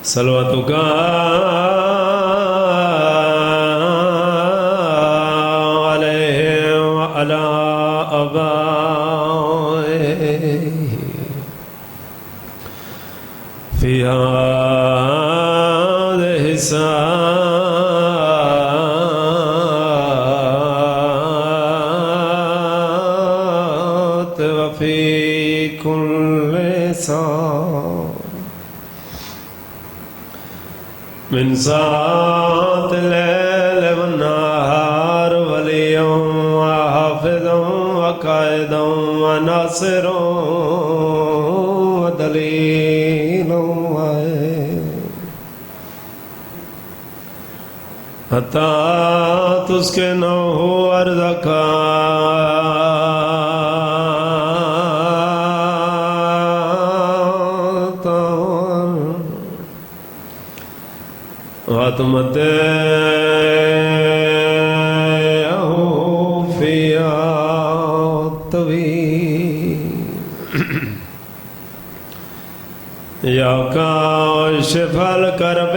صلواتک علیہ وعلی آبائہ فی هذه الساعة وفي كل ساعة من ساعة الليل والنهار وليا وحافظا وقائدا وناصرا ودليلا حتى تسكنه أرضك وتمتعه فيها طويل يا كاشف الكرب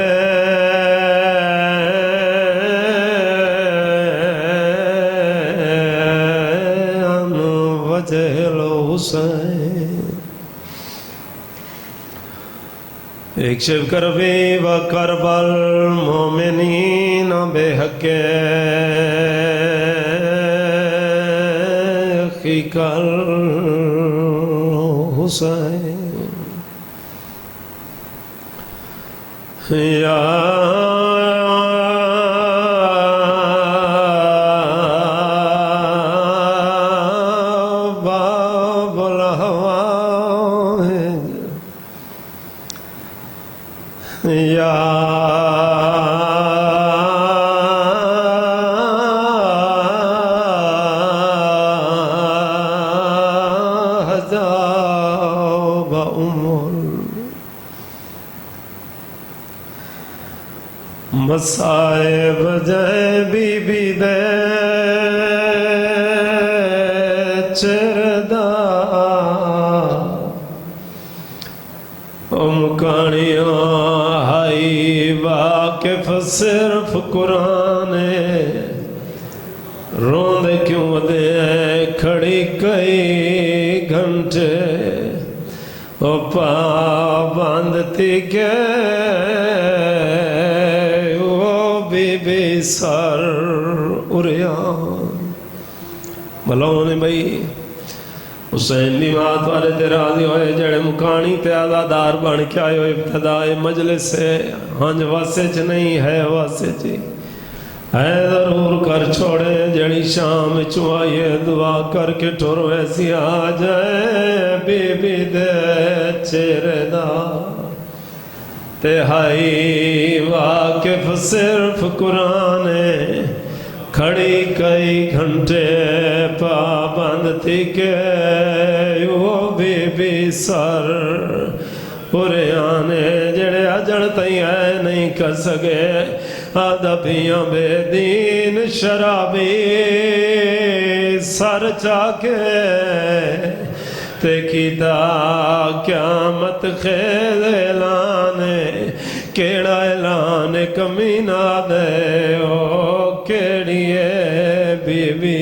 عن وجه الحسين اکشف کربی و کرب المؤمنین بحق اخیک الحسین یا باب الحوائج یا حجاب مصائب جائے بی بی دے چردہ مکانیاں ہائی واقف صرف قرآن روند کیوں دے کھڑی کئی گھنٹے او پابندتی کے بی بی سر اریان بلاؤں نے بھئی حسین دی مات والے تے راضی ہوئے جڑے مکانی تے آزادار بن کے آئے ہوئے ابتدائی مجلس سے ہنج واسے چ نہیں ہے واسے چی ہے ضرور کر چھوڑے جڑی شام چوائیے دعا کر کے ٹھور ویسی آ جائے بی بی دے چہرے دا تہائی واقف صرف قرآن کھڑی کئی گھنٹے پابند تھی کہ وہ بی بی سر پورے آنے جڑے اجڑ تئی ہے نہیں کر سکے آدھبیاں بے دین شرابی سر چاکے تے کیتا قیامت خیز اعلان کیڑا اعلان کمینہ دے او کیڑی ہے بی بی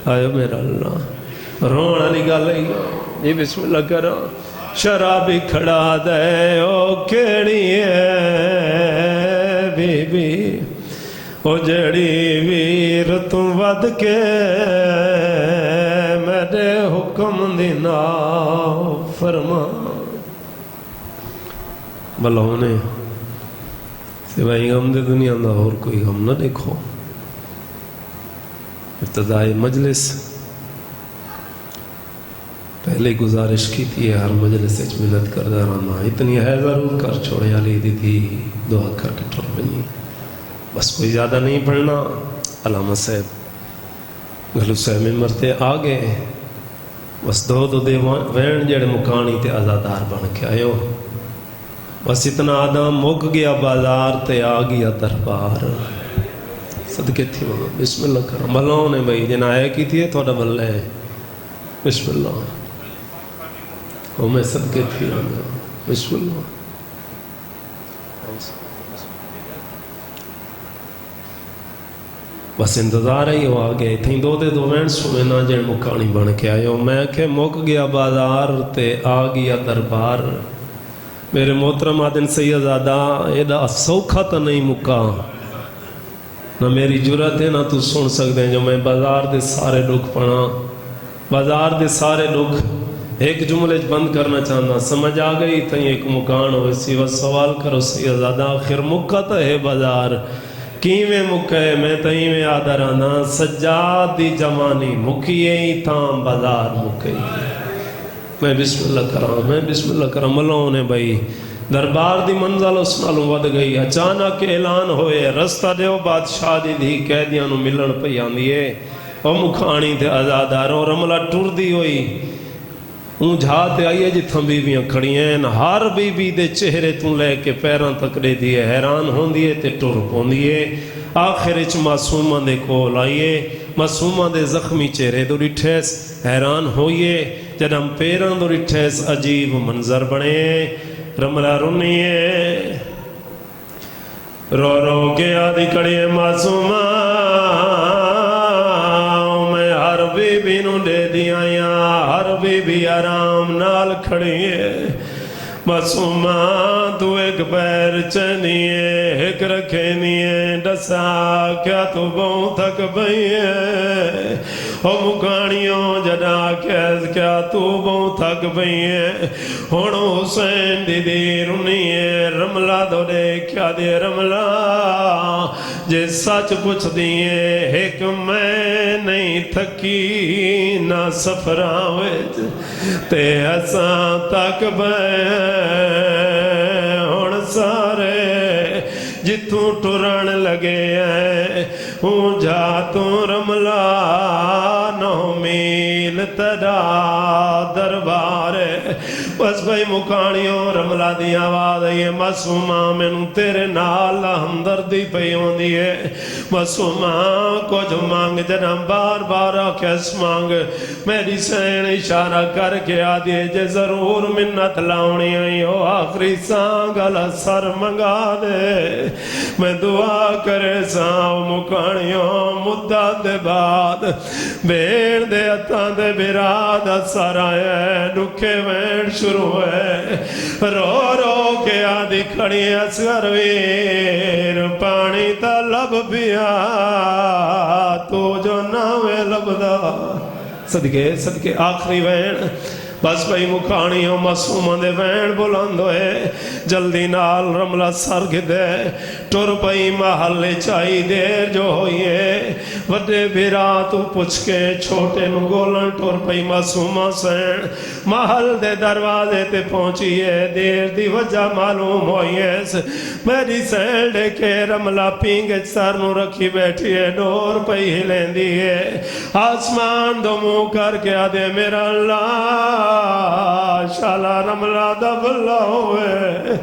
آئے میرا اللہ رون علی گا لئی جی بسم اللہ کرو شرابی کھڑا دے او کیڑی ہے بی بی او جڑی ویر تم ود کے میرے حکم دینا فرما بلہوں نے سوائے غم دے دنیا دا اور کوئی غم نہ دیکھو ابتدائی مجلس پہلے گزارش کی تھی ہر مجلس اچ ملت کردہ رانا اتنی ہے ضرور کر چھوڑے علی دی تھی دعا کر کے ٹھوڑ بنی بس کوئی زیادہ نہیں پڑھنا علامہ صاحب گھلو صاحب میں مرتے آگے بس دو دے وین جڑے مکانی تے آزادار بن کے آئے ہو بس اتنا آدم مک گیا بازار تے آگیا دربار صدقے تھی وہ بسم اللہ کرم بھلاؤں نے بھائی جن آئے کی تھی تھوڑا بھلے بسم اللہ وہ میں صدقے تھی بسم اللہ بس انتظار ہی ہو آگے تھیں دو دے دو وین سوئے نا جن مکانی بن کے آئے ہو میں کہ مک گیا بازار تے آ گیا دربار میرے محترم آدن سیدزادہ ایدہ سوکھا تا نہیں مکا نہ میری جرت ہے نہ تو سن سکتے ہیں جو میں بازار دے سارے لوگ پڑھا بازار دے سارے لوگ ایک جملے بند کرنا چاہنا سمجھ آ گئی تھیں ایک مکان ہوئے سی و سوال کرو سیدزادہ آخر مکہ تا ہے بازار کیویں مکے میں تئیں میں آدھر آنا سجاد دی جوانی مکیے ہی تھاں بازار مکے میں بسم اللہ کرام ملوں نے بھائی دربار دی منزل اس نالوں ود گئی اچانک اعلان ہوئے رستہ دیو بادشاہ دی دی قیدیاں نو ملن پہ آندیے او مکھانی تے آزاداروں رملہ ٹر دی ہوئی اون جھاتے آئیے جتھاں بیویاں کھڑی ہیں ہر بی بی دے چہرے توں لے کے پیران تک دے دیئے حیران ہون دیئے تے ٹر پون دیئے آخر اچ معصومہ دے کول آئیے معصومہ دے زخمی چہرے دو ڈٹھیس حیران ہوئیے جنم پیران دو ڈٹھیس عجیب منظر بنے رملہ رنیے رو رو کے آدھی کڑیے معصومہ میں ہر بی بی نو دے دیا ہر بی بی آرام نال کھڑی ہے معصومہ تو ایک پیر چنیے ایک رکھینیے ڈسا کیا تو بہت تھک بئی ہے او مکانیوں جدا کیا تو بہت تھک بئی ہے ہونو حسین دی دی رنیے رملہ دو دے کیا دے رملہ جے سچ پوچھ دیئے ایک میں نہیں تھکی نہ سفران ویج تے حسان تک بے ہون سارے جتوں ٹرن لگے ہیں ہوں جا تو رملہ نو میل تڑا دربار بس بھائی مکانیوں رملہ دی آواز ہے معصومہ میں تیرے نال ہمدردی پئی ہوندی ہے معصومہ کچھ مانگ جنم بار بار کیس مانگ میری سین اشارہ کر کے آدھے جے ضرور منت لاؤنی آئی ہو آخری سانگل سر منگا دے میں دعا کرے ساؤ مکانیوں مدت دے بعد بیڑ دے اتاں دے براد سر آئے ڈکے وین شروع ہے رو رو کے آدھی کھڑی اسگر ویر پانی تا لب بیا تو جو ناوے لب دا صدقے آخری وین بس بھئی مکانیوں معصومہ دے وین بلند ہوئے جلدی نال رملہ سر گدے ٹر پئی محل چائی دیر جو ہوئیے وڈے بھیرا تو پچھ کے چھوٹے نگولن ٹر پئی معصومہ سین محل دے دروازے تے پہنچیے دیر دی وجہ معلوم ہوئیے میری سین دے کے رملہ پینگے سر نو رکھی بیٹھیے ڈور پئی ہلین دیئے آسمان دو منہ کر کے آدھے میرا اللہ شالا رملہ دبلا ہوئے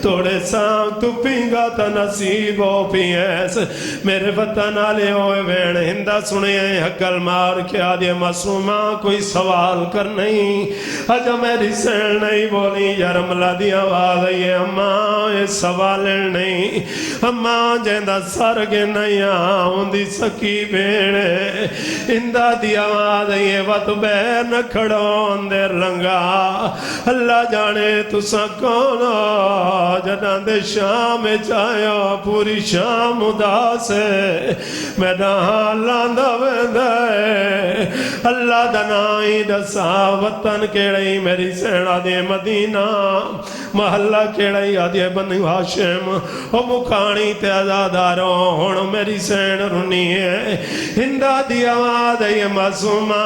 توڑے سانگ تو پینگا تا نصیب ہو پیئیس میرے وطن آلے ہوئے وین ہندہ سنے حقل مار کے آدھے معصومہ کوئی سوال کر نہیں اجا میری سین نہیں بولی یا رملہ دی آواز ہے اماں یہ سوال نہیں اماں جیندہ سرگ نہیں آؤں دی سکی بیڑے ہندہ دی آواز ہے وط بیر نہ کھڑون دیر لنگا اللہ جانے تو سکونا جنان دے شام چاہیا پوری شام اداس ہے میدان لاندہ ویندے اللہ دنائی دسا وطن کیڑئی میری سیڑا دے مدینہ محلہ کیڑئی آدھے بنو ہاشم او مکانی تے آزاداروں ہون میری سین رنی ہے ہندہ دی آواز ہے معصومہ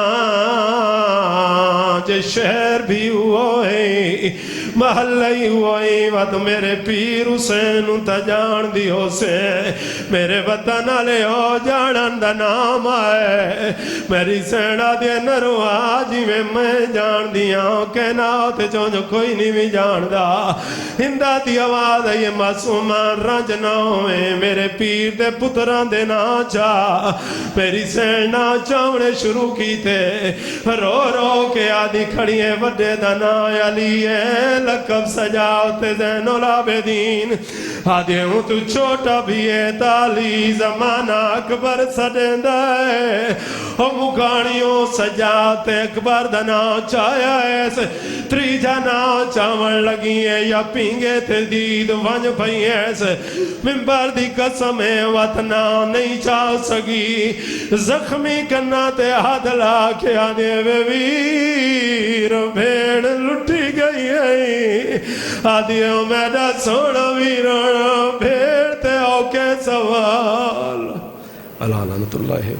جے شہر بھی ہوئے محلہ ہی ہوئے وقت میرے پیر حسین تا جان دی ہو سے میرے وطن آلے ہو جانن دا نام آئے میری سینڈا دے نرو آجی میں جان دیا کہنات جو کوئی نہیں بھی جان دا ہندہ دی آواز ہے معصومان رنج نہ ہوئے میرے پیر دے پتران دے نا چاہ میری سینڈا چاونے شروع کی تھے رو رو کے آدھی کھڑی ہے وڈے دنا علی لقب سجاوتے زین العابدین آدھے ہوں تو چھوٹا بھی ہے تالی زمانہ اکبر سڈیندا ہے او مکانیوں سجاوتے اکبر دنا چایا ایسے تری جانا چاون لگی ہے یا پینگے تھے دید ونج پئی ایسے ممبر دی قسم وطنا نہیں چاہ سکی زخمی کرنا تے ہاتھ لا کے آنے ویر بھیڑ لٹی گئی ہے آدھیوں میڈا سونا ویران بھیڑ تے اوکے سوال اللہ لعنت اللہ ہے